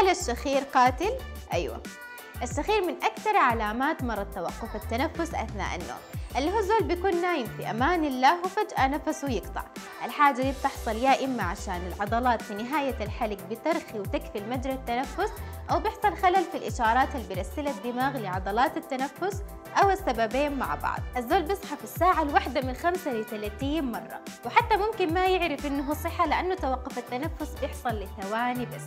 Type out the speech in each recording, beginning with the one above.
هل الشخير قاتل؟ أيوة، الشخير من أكثر علامات مرض توقف التنفس أثناء النوم، اللي هو زول بيكون نايم في أمان الله وفجأة نفسه يقطع. الحاجة دي بتحصل يا إما عشان العضلات في نهاية الحلق بترخي وتقفل مجرى التنفس، أو بيحصل خلل في الإشارات اللي بيرسلها الدماغ لعضلات التنفس، أو السببين مع بعض. الزول بيصحى في الساعة الواحدة من 5 ل 30 مرة، وحتى ممكن ما يعرف إنه صحى لأنه توقف التنفس بيحصل لثواني بس.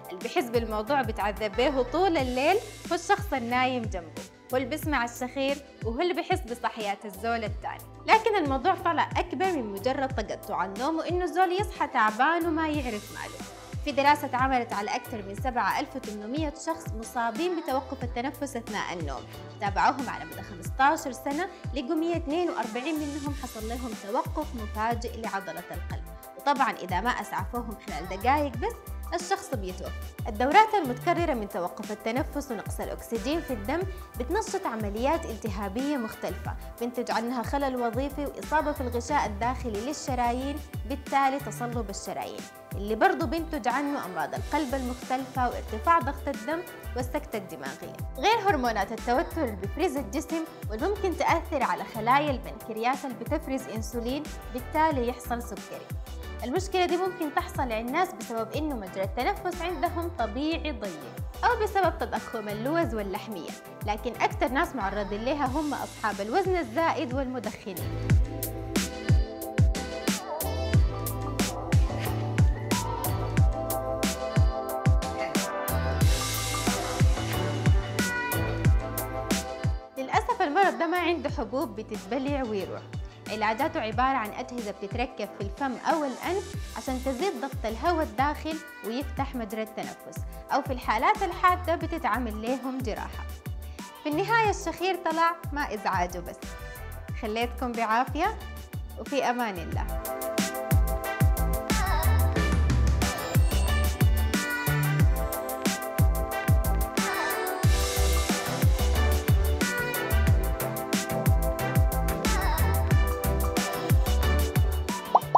اللي بيحس بالموضوع بيتعذب به طول الليل هو الشخص النايم جنبه، هو اللي بيسمع الشخير وهو اللي بيحس بصحيات الزول التاني. لكن الموضوع طلع أكبر من مجرد تقطع النوم وإنه الزول يصحى تعبان وما يعرف ماله. في دراسة اتعملت على أكثر من 7800 شخص مصابين بتوقف التنفس أثناء النوم، تابعوهم على مدى 15 سنة، لقوا 142 منهم حصل لهم توقف مفاجئ لعضلة القلب، وطبعاً إذا ما أسعفوهم خلال دقائق بس الشخص بيتوفى. الدورات المتكررة من توقف التنفس ونقص الأكسجين في الدم بتنشط عمليات التهابية مختلفة بينتج عنها خلل وظيفي وإصابة في الغشاء الداخلي للشرايين، بالتالي تصلب الشرايين اللي برضو بينتج عنه أمراض القلب المختلفة وارتفاع ضغط الدم والسكتة الدماغية، غير هرمونات التوتر اللي بيفرزها الجسم واللي ممكن تأثر على خلايا البنكرياس اللي بتفرز إنسولين، بالتالي يحصل سكري. المشكلة دي ممكن تحصل للناس بسبب إنه مجرى التنفس عندهم طبيعي ضيق، أو بسبب تضخم اللوز واللحمية، لكن أكثر ناس معرضين لها هم أصحاب الوزن الزائد والمدخنين. للأسف المرض ده ما عنده حبوب بتتبلع ويروح. علاجاته عبارة عن أجهزة بتتركب في الفم أو الأنف عشان تزيد ضغط الهواء الداخل ويفتح مجرى التنفس، أو في الحالات الحادة بتتعمل لهم جراحة. في النهاية الشخير طلع ما إزعاجه بس. خليتكم بعافية وفي أمان الله.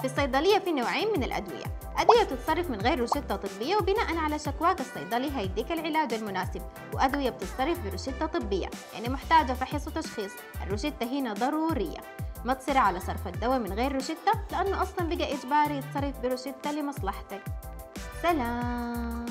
في الصيدلية في نوعين من الأدوية، أدوية بتتصرف من غير روشتة طبية وبناء على شكواك الصيدلي هيديك العلاج المناسب، وأدوية بتتصرف بروشتة طبية يعني محتاجة فحص وتشخيص. الروشتة هنا ضرورية، ما تصر على صرف الدواء من غير روشتة لأنه أصلا بقى إجباري يتصرف بروشتة لمصلحتك. سلام.